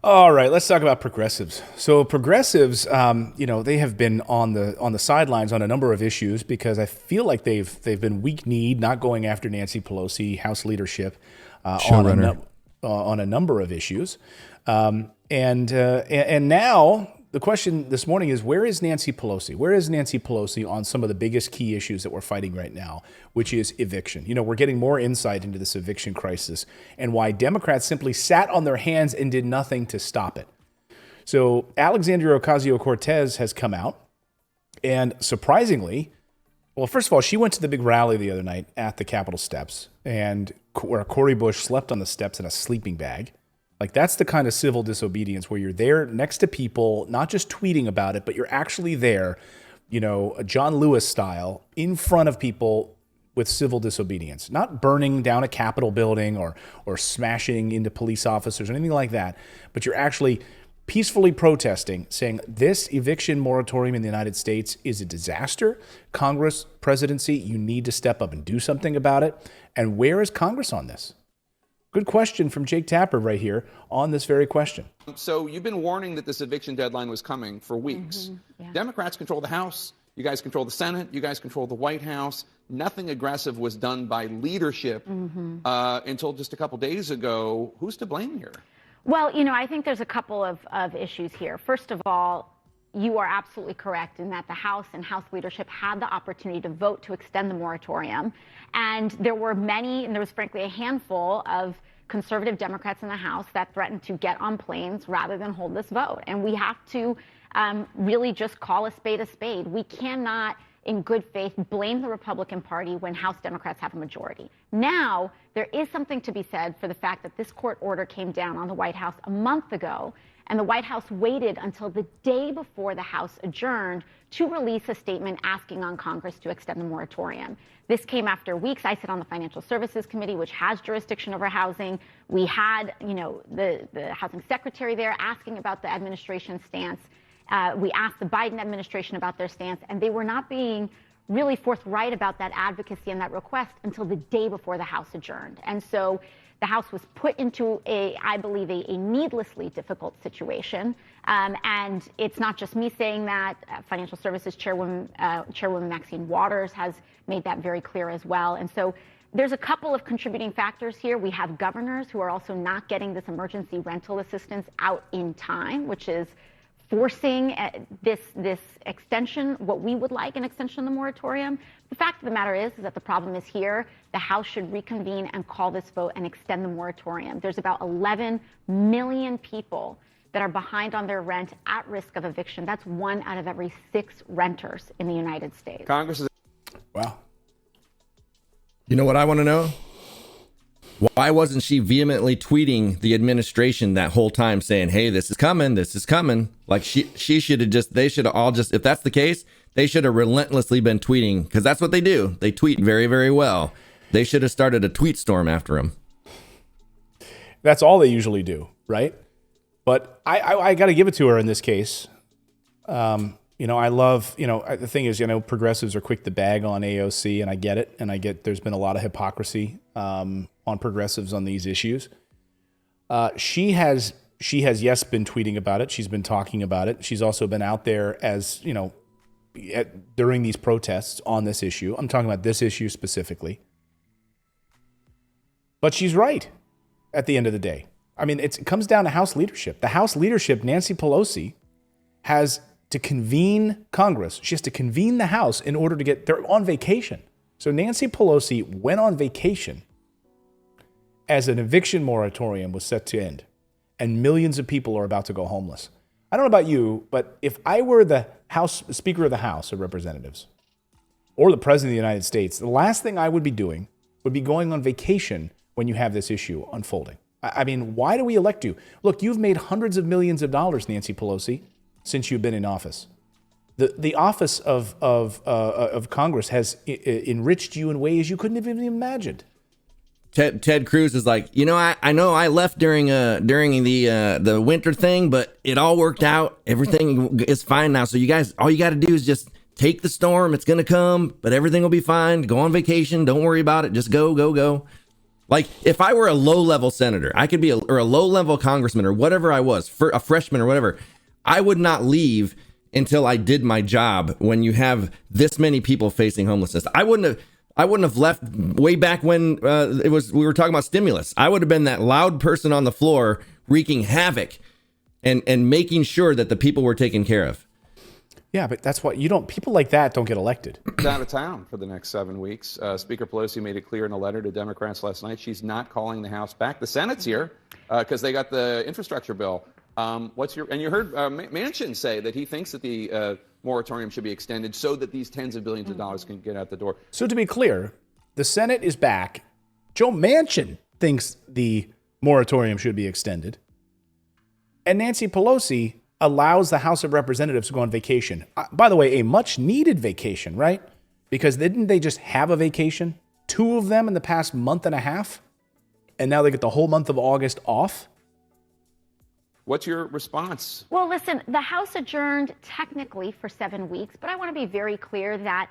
All right, let's talk about progressives. So progressives, they have been on the sidelines on a number of issues because I feel like they've been weak-kneed, not going after Nancy Pelosi, House leadership, Showrunner. On a number of issues, and now the question this morning is, where is Nancy Pelosi? Where is Nancy Pelosi on some of the biggest key issues that we're fighting right now, which is eviction? We're getting more insight into this eviction crisis and why Democrats simply sat on their hands and did nothing to stop it. So Alexandria Ocasio-Cortez has come out and surprisingly, well, first of all, she went to the big rally the other night at the Capitol steps and where Cori Bush slept on the steps in a sleeping bag. Like, that's the kind of civil disobedience where you're there next to people, not just tweeting about it, but you're actually there, John Lewis style, in front of people with civil disobedience, not burning down a Capitol building or smashing into police officers or anything like that, but you're actually peacefully protesting, saying this eviction moratorium in the United States is a disaster. Congress, presidency, you need to step up and do something about it. And where is Congress on this? Good question from Jake Tapper right here on this very question. So you've been warning that this eviction deadline was coming for weeks. Yeah. Democrats control the House. You guys control the Senate. You guys control the White House. Nothing aggressive was done by leadership until just a couple days ago. Who's to blame here? Well, I think there's a couple of issues here. First of all, you are absolutely correct in that the House and House leadership had the opportunity to vote to extend the moratorium. And there were many, and there was frankly a handful of conservative Democrats in the House that threatened to get on planes rather than hold this vote. And we have to really just call a spade a spade. We cannot, in good faith, blame the Republican Party when House Democrats have a majority. Now, there is something to be said for the fact that this court order came down on the White House a month ago, and the White House waited until the day before the House adjourned to release a statement asking on Congress to extend the moratorium. This came after weeks. I sit on the Financial Services Committee, which has jurisdiction over housing. We had, the housing secretary there asking about the administration's stance. We asked the Biden administration about their stance, and they were not being really forthright about that advocacy and that request until the day before the House adjourned. And so the House was put into I believe, a needlessly difficult situation. And it's not just me saying that. Financial Services Chairwoman Maxine Waters has made that very clear as well. And so there's a couple of contributing factors here. We have governors who are also not getting this emergency rental assistance out in time, which is forcing this extension, what we would like an extension of the moratorium. The fact of the matter is that the problem is here. The House should reconvene and call this vote and extend the moratorium. There's about 11 million people that are behind on their rent at risk of eviction. That's 1 out of every 6 renters in the United States. Congress is... Wow. You know what I want to know? Why wasn't she vehemently tweeting the administration that whole time saying, hey, this is coming, this is coming? Like she should have they should have all just, if that's the case, they should have relentlessly been tweeting, because that's what they do. They tweet very, very well. They should have started a tweet storm after him. That's all they usually do, right? But I got to give it to her in this case. I love, the thing is, progressives are quick to bag on AOC, and I get it. And I get there's been a lot of hypocrisy on progressives on these issues. She has, yes, been tweeting about it. She's been talking about it. She's also been out there as, during these protests on this issue. I'm talking about this issue specifically. But she's right at the end of the day. I mean, it comes down to House leadership. The House leadership, Nancy Pelosi, has to convene Congress. She has to convene the House in order to they're on vacation. So Nancy Pelosi went on vacation as an eviction moratorium was set to end, and millions of people are about to go homeless. I don't know about you, but if I were the Speaker of the House of Representatives or the President of the United States, the last thing I would be doing would be going on vacation when you have this issue unfolding. I mean, why do we elect you? Look, you've made hundreds of millions of dollars, Nancy Pelosi, since you've been in office. The office of Congress has enriched you in ways you couldn't have even imagined. Ted Cruz is like, I know I left during the winter thing, but it all worked out. Everything is fine now. So you guys, all you got to do is just take the storm. It's going to come, but everything will be fine. Go on vacation. Don't worry about it. Just go. Like if I were a low-level senator, I could be or a low-level congressman or whatever I was, for a freshman or whatever, I would not leave until I did my job. When you have this many people facing homelessness, I wouldn't have left way back when we were talking about stimulus. I would have been that loud person on the floor wreaking havoc and making sure that the people were taken care of. Yeah, but that's what people like that don't get elected. She's out of town for the next 7 weeks. Speaker Pelosi made it clear in a letter to Democrats last night she's not calling the House back. The Senate's here because they got the infrastructure bill. And you heard Manchin say that he thinks that the moratorium should be extended so that these tens of billions of dollars can get out the door. So to be clear, the Senate is back. Joe Manchin thinks the moratorium should be extended. And Nancy Pelosi allows the House of Representatives to go on vacation. By the way, a much needed vacation, right? Because didn't they just have a vacation? 2 of them in the past month and a half? And now they get the whole month of August off? What's your response? Well, listen, the House adjourned technically for 7 weeks, but I want to be very clear that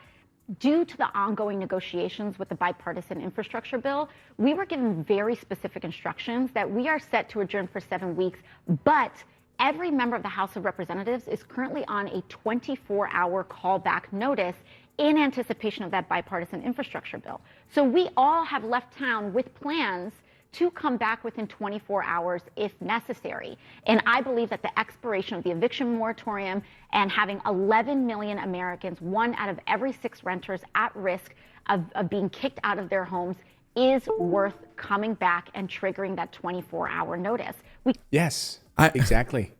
due to the ongoing negotiations with the bipartisan infrastructure bill, we were given very specific instructions that we are set to adjourn for 7 weeks, but every member of the House of Representatives is currently on a 24-hour callback notice in anticipation of that bipartisan infrastructure bill. So we all have left town with plans to come back within 24 hours if necessary. And I believe that the expiration of the eviction moratorium and having 11 million Americans, 1 out of every 6 renters at risk of being kicked out of their homes, is worth coming back and triggering that 24-hour notice. Yes, exactly.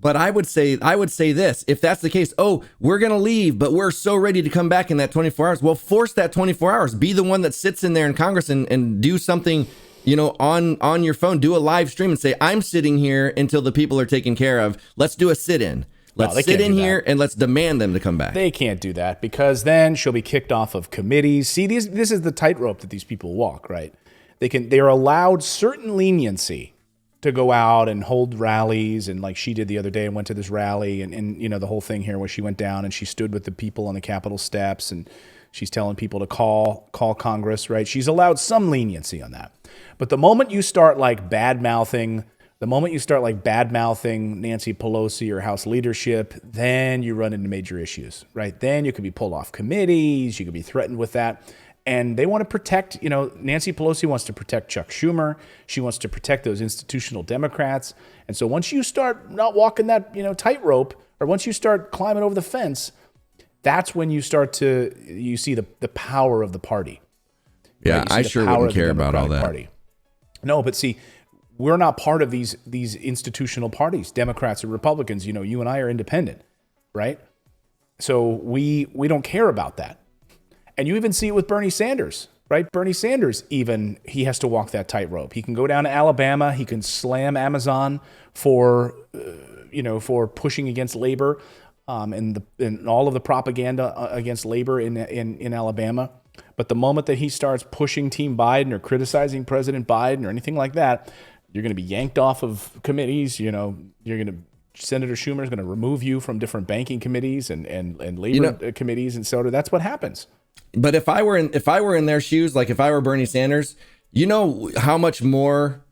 But I would say this, if that's the case, we're going to leave, but we're so ready to come back in that 24 hours. Well, force that 24 hours. Be the one that sits in there in Congress and do something, on your phone. Do a live stream and say, I'm sitting here until the people are taken care of. Let's do a sit-in. Let's sit in here and let's demand them to come back. They can't do that because then she'll be kicked off of committees. See, this is the tightrope that these people walk, right? They're allowed certain leniency to go out and hold rallies, and like she did the other day and went to this rally and the whole thing here where she went down and she stood with the people on the Capitol steps and she's telling people to call Congress, right? She's allowed some leniency on that. But the moment you start bad-mouthing Nancy Pelosi or House leadership, then you run into major issues, right? Then you could be pulled off committees, you could be threatened with that. And they want to protect, Nancy Pelosi wants to protect Chuck Schumer. She wants to protect those institutional Democrats. And so once you start not walking that, tightrope, or once you start climbing over the fence, that's when you see the power of the party. Yeah, right? I sure wouldn't care about all that. Party. No, but see, we're not part of these institutional parties, Democrats or Republicans. You and I are independent, right? So we don't care about that. And you even see it with Bernie Sanders, right? Bernie Sanders, he has to walk that tightrope. He can go down to Alabama. He can slam Amazon for pushing against labor, and all of the propaganda against labor in Alabama. But the moment that he starts pushing Team Biden or criticizing President Biden or anything like that, you're going to be yanked off of committees. Senator Schumer is going to remove you from different banking committees and labor committees, and so that's what happens. But if I were in their shoes, like if I were Bernie Sanders, how much more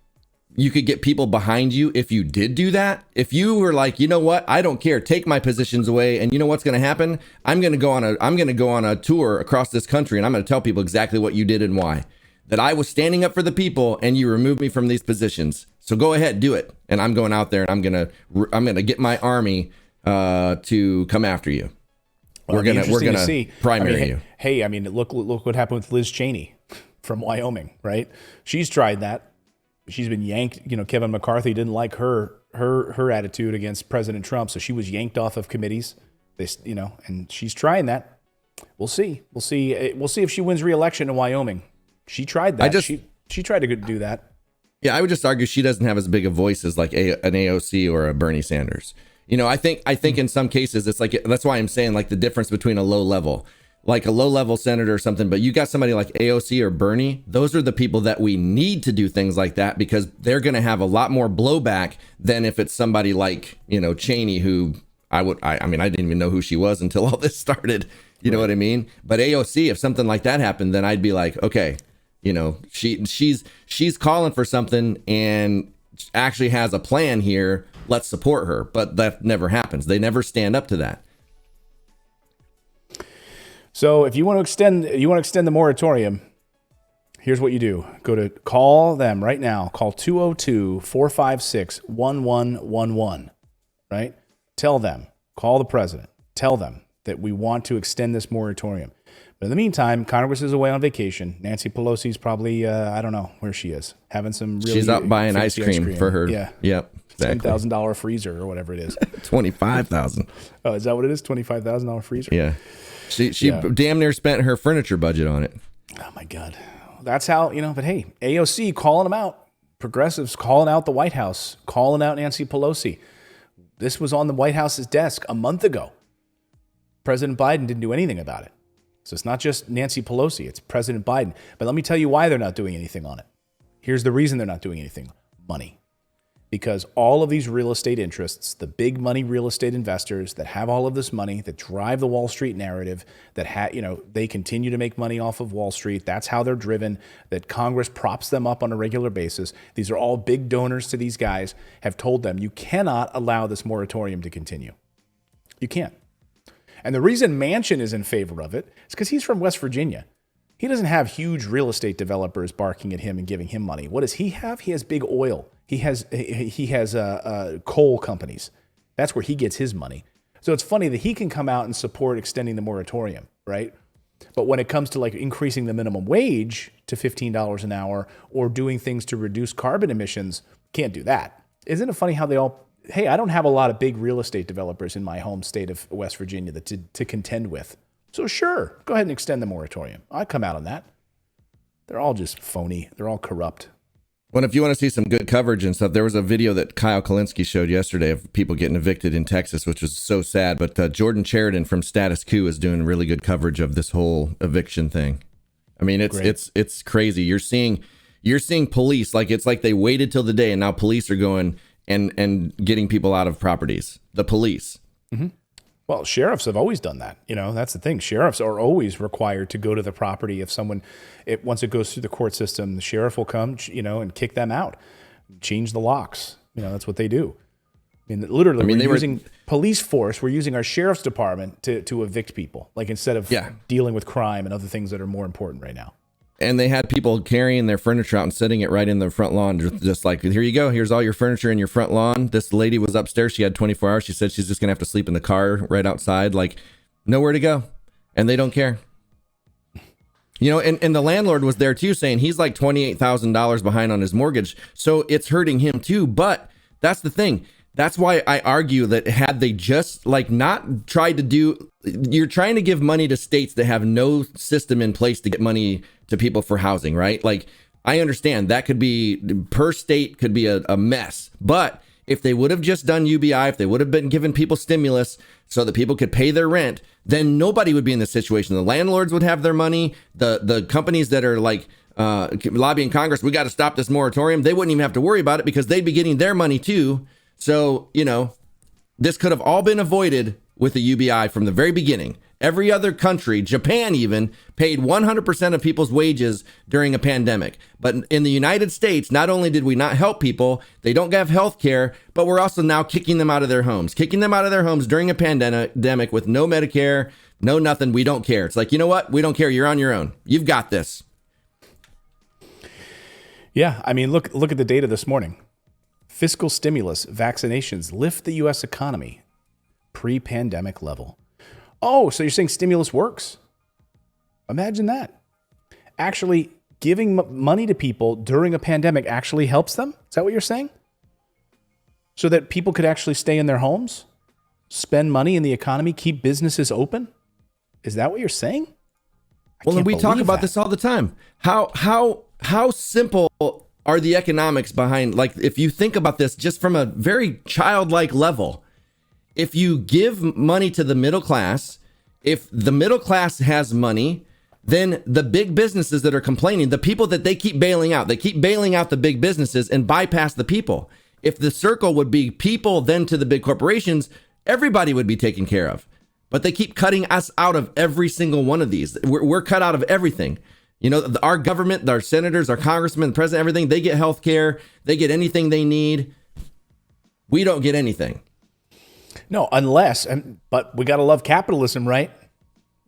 you could get people behind you if you did do that. If you were like, you know what, I don't care, take my positions away, and you know what's going to happen? I'm going to go on a tour across this country, and I'm going to tell people exactly what you did and why. That I was standing up for the people, and you removed me from these positions. So go ahead, do it, and I'm going out there, and I'm gonna get my army to come after you. We're gonna primary you. Hey, look what happened with Liz Cheney from Wyoming, right? She's tried that. She's been yanked. Kevin McCarthy didn't like her attitude against President Trump, so she was yanked off of committees. And she's trying that. We'll see. We'll see if she wins re-election in Wyoming. She tried that. She tried to do that. Yeah, I would just argue she doesn't have as big a voice as like an AOC or a Bernie Sanders. I think in some cases it's like, that's why I'm saying like the difference between a low level senator or something, but you got somebody like AOC or Bernie, those are the people that we need to do things like that because they're going to have a lot more blowback than if it's somebody like, Cheney, who I didn't even know who she was until all this started. You know what I mean? But AOC, if something like that happened, then I'd be like, okay, You know, she's calling for something and actually has a plan here. Let's support her. But that never happens. They never stand up to that. So if you want to extend the moratorium, here's what you do. Call them right now. Call 202-456-1111, right? Tell them, call the president. Tell them that we want to extend this moratorium. But in the meantime, Congress is away on vacation. Nancy Pelosi's probably, I don't know where she is, having some really She's out buying ice cream for her. Yeah. Yep. Exactly. $10,000 freezer or whatever it is. 25,000. Oh, is that what it is? $25,000 freezer? Yeah. She damn near spent her furniture budget on it. Oh my God. That's how, but hey, AOC calling them out. Progressives calling out the White House, calling out Nancy Pelosi. This was on the White House's desk a month ago. President Biden didn't do anything about it. So it's not just Nancy Pelosi, it's President Biden. But let me tell you why they're not doing anything on it. Here's the reason they're not doing anything. Money. Because all of these real estate interests, the big money real estate investors that have all of this money, that drive the Wall Street narrative, that they continue to make money off of Wall Street. That's how they're driven, that Congress props them up on a regular basis. These are all big donors to these guys, have told them you cannot allow this moratorium to continue. You can't. And the reason Manchin is in favor of it is because he's from West Virginia. He doesn't have huge real estate developers barking at him and giving him money. What does he have? He has big oil. He has coal companies. That's where he gets his money. So it's funny that he can come out and support extending the moratorium, right? But when it comes to like increasing the minimum wage to $15 an hour or doing things to reduce carbon emissions, can't do that. Isn't it funny how they all, hey, I don't have a lot of big real estate developers in my home state of West Virginia to contend with. So sure, go ahead and extend the moratorium. I come out on that. They're all just phony. They're all corrupt. Well, if you want to see some good coverage and stuff, there was a video that Kyle Kalinske showed yesterday of people getting evicted in Texas, which was so sad. But Jordan Sheridan from Status Quo is doing really good coverage of this whole eviction thing. I mean, it's crazy. You're seeing police, it's like they waited till the day and now police are going and getting people out of properties. The police. Mm-hmm. Well, sheriffs have always done that. That's the thing. Sheriffs are always required to go to the property. If someone, once it goes through the court system, the sheriff will come, and kick them out, change the locks. That's what they do. I mean, literally, we're using police force. We're using our sheriff's department to evict people, instead of dealing with crime and other things that are more important right now. And they had people carrying their furniture out and setting it right in the front lawn. Just like, here you go. Here's all your furniture in your front lawn. This lady was upstairs. She had 24 hours. She said she's just going to have to sleep in the car right outside. Nowhere to go. And they don't care. And the landlord was there too, saying he's like $28,000 behind on his mortgage. So it's hurting him too. But that's the thing. That's why I argue that had they just not tried to do, you're trying to give money to states that have no system in place to get money to people for housing, right? I understand that could be per state could be a mess, but if they would have just done UBI, if they would have been giving people stimulus so that people could pay their rent, then nobody would be in this situation. The landlords would have their money. The companies that are lobbying Congress, we got to stop this moratorium. They wouldn't even have to worry about it because they'd be getting their money too. So, this could have all been avoided with the UBI from the very beginning. Every other country, Japan even, paid 100% of people's wages during a pandemic. But in the United States, not only did we not help people, they don't have health care, but we're also now kicking them out of their homes. Kicking them out of their homes during a pandemic with no Medicare, no nothing. We don't care. It's like, you know what? We don't care. You're on your own. You've got this. Yeah, I mean, look at the data this morning. Fiscal stimulus, vaccinations lift the U.S. economy pre-pandemic level. Oh, so you're saying stimulus works? Imagine that. Actually, giving money to people during a pandemic actually helps them? Is that what you're saying? So that people could actually stay in their homes, spend money in the economy, keep businesses open? Is that what you're saying? Well, and we talk about this all the time. How simple are the economics behind, if you think about this just from a very childlike level, if you give money to the middle class, if the middle class has money, then the big businesses that are complaining, the people that they keep bailing out the big businesses and bypass the people. If the circle would be people then to the big corporations, everybody would be taken care of. But they keep cutting us out of every single one of these. We're cut out of everything. You know, our government, our senators, our congressmen, the president, everything, they get health care. They get anything they need. We don't get anything. No, but we got to love capitalism, right?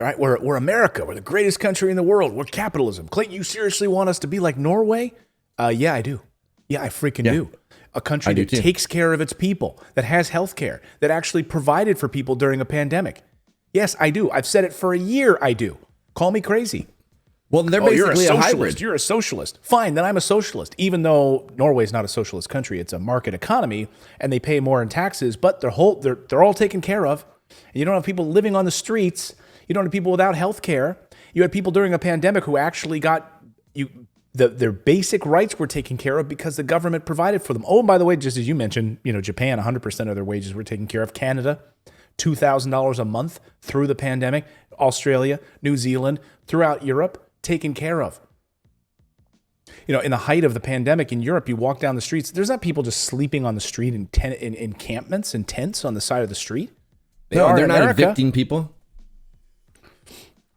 Right? We're America. We're the greatest country in the world. We're capitalism. Clayton, you seriously want us to be like Norway? Yeah, I do. Yeah, I freaking do. A country that takes care of its people, that has health care, that actually provided for people during a pandemic. Yes, I do. I've said it for a year. I do. Call me crazy. Well, they're basically you're a hybrid. You're a socialist. Fine, then I'm a socialist. Even though Norway's not a socialist country, it's a market economy, and they pay more in taxes, but they're all taken care of. And you don't have people living on the streets. You don't have people without health care. You had people during a pandemic who actually got their basic rights were taken care of because the government provided for them. Oh, and by the way, just as you mentioned, Japan, 100% of their wages were taken care of. Canada, $2,000 a month through the pandemic. Australia, New Zealand, throughout Europe, taken care of. In the height of the pandemic in Europe, you walk down the streets, there's not people just sleeping on the street in encampments and tents on the side of the street. They're not evicting people.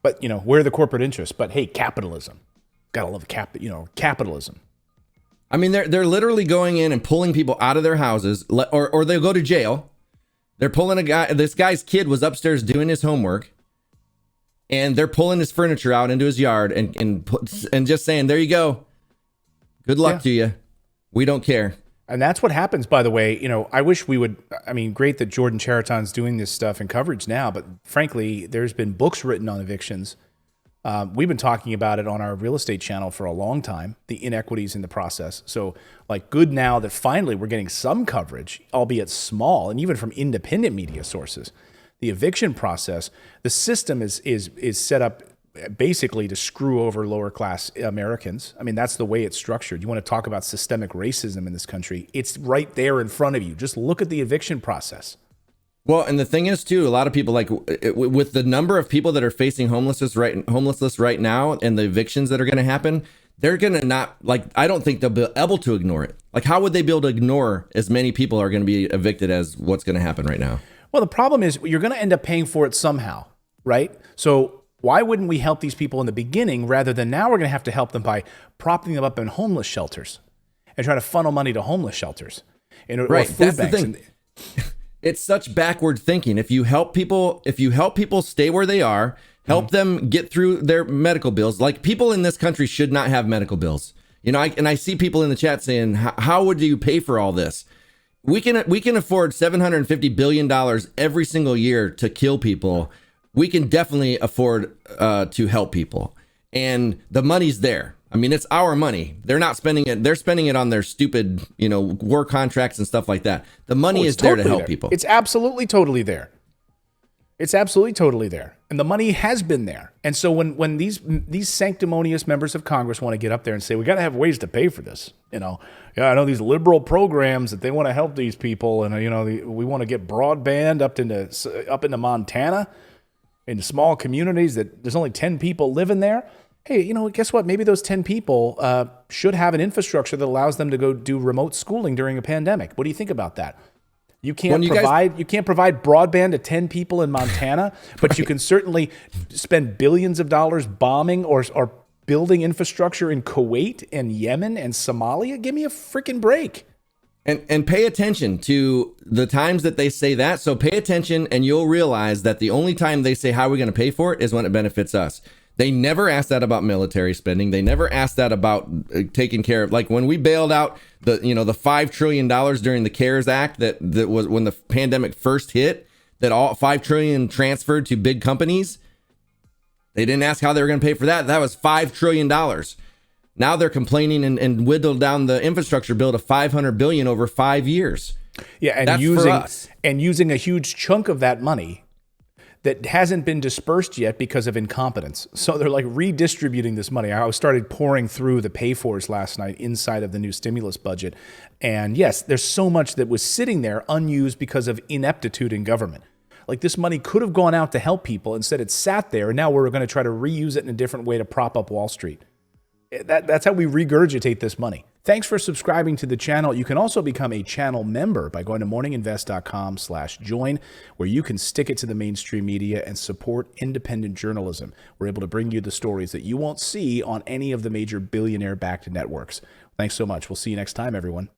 But, we're the corporate interests. But hey, capitalism. Gotta love capitalism. I mean, they're literally going in and pulling people out of their houses, or they'll go to jail. They're pulling this guy's kid was upstairs doing his homework, and they're pulling his furniture out into his yard and just saying, there you go. Good luck to you. We don't care. And that's what happens, by the way. I wish we would, great that Jordan Chariton's doing this stuff in coverage now, but frankly, there's been books written on evictions. We've been talking about it on our real estate channel for a long time, the inequities in the process. So good now that finally we're getting some coverage, albeit small, and even from independent media sources. The eviction process, the system is set up basically to screw over lower class Americans. That's the way it's structured. You want to talk about systemic racism in this country, it's right there in front of you. Just look at the eviction process. Well, and the thing is, too, a lot of people, with the number of people that are facing homelessness right now and the evictions that are going to happen, they're going to not, I don't think they'll be able to ignore it. How would they be able to ignore as many people are going to be evicted as what's going to happen right now? Well, the problem is you're going to end up paying for it somehow, right? So why wouldn't we help these people in the beginning rather than now we're going to have to help them by propping them up in homeless shelters and try to funnel money to homeless shelters? Right, that's the thing. It's such backward thinking. If you help people stay where they are, help them get through their medical bills. People in this country should not have medical bills. I see people in the chat saying, how would you pay for all this? We can afford $750 billion every single year to kill people. We can definitely afford to help people. And the money's there. It's our money. They're not spending it. They're spending it on their stupid, war contracts and stuff like that. The money is there to help people. It's absolutely totally there. It's absolutely totally there. And the money has been there. And so when these sanctimonious members of Congress want to get up there and say, we got to have ways to pay for this, I know these liberal programs that they want to help these people. And, we want to get broadband up into Montana, in small communities that there's only 10 people living there. Hey, guess what? Maybe those 10 people should have an infrastructure that allows them to go do remote schooling during a pandemic. What do you think about that? You can't provide broadband to 10 people in Montana, but you can certainly spend billions of dollars bombing or building infrastructure in Kuwait and Yemen and Somalia. Give me a freaking break. And pay attention to the times that they say that. So pay attention and you'll realize that the only time they say how are we going to pay for it is when it benefits us. They never asked that about military spending. They never asked that about taking care of, when we bailed out the $5 trillion during the CARES Act that was when the pandemic first hit, that all $5 trillion transferred to big companies. They didn't ask how they were going to pay for that. That was $5 trillion. Now they're complaining and whittled down the infrastructure bill to $500 billion over 5 years. Yeah, and that's using a huge chunk of that money that hasn't been dispersed yet because of incompetence. So they're redistributing this money. I started pouring through the pay-fors last night inside of the new stimulus budget. And yes, there's so much that was sitting there unused because of ineptitude in government. This money could have gone out to help people. Instead, it sat there, and now we're going to try to reuse it in a different way to prop up Wall Street. That's how we regurgitate this money. Thanks for subscribing to the channel. You can also become a channel member by going to morninginvest.com/join, where you can stick it to the mainstream media and support independent journalism. We're able to bring you the stories that you won't see on any of the major billionaire-backed networks. Thanks so much. We'll see you next time, everyone.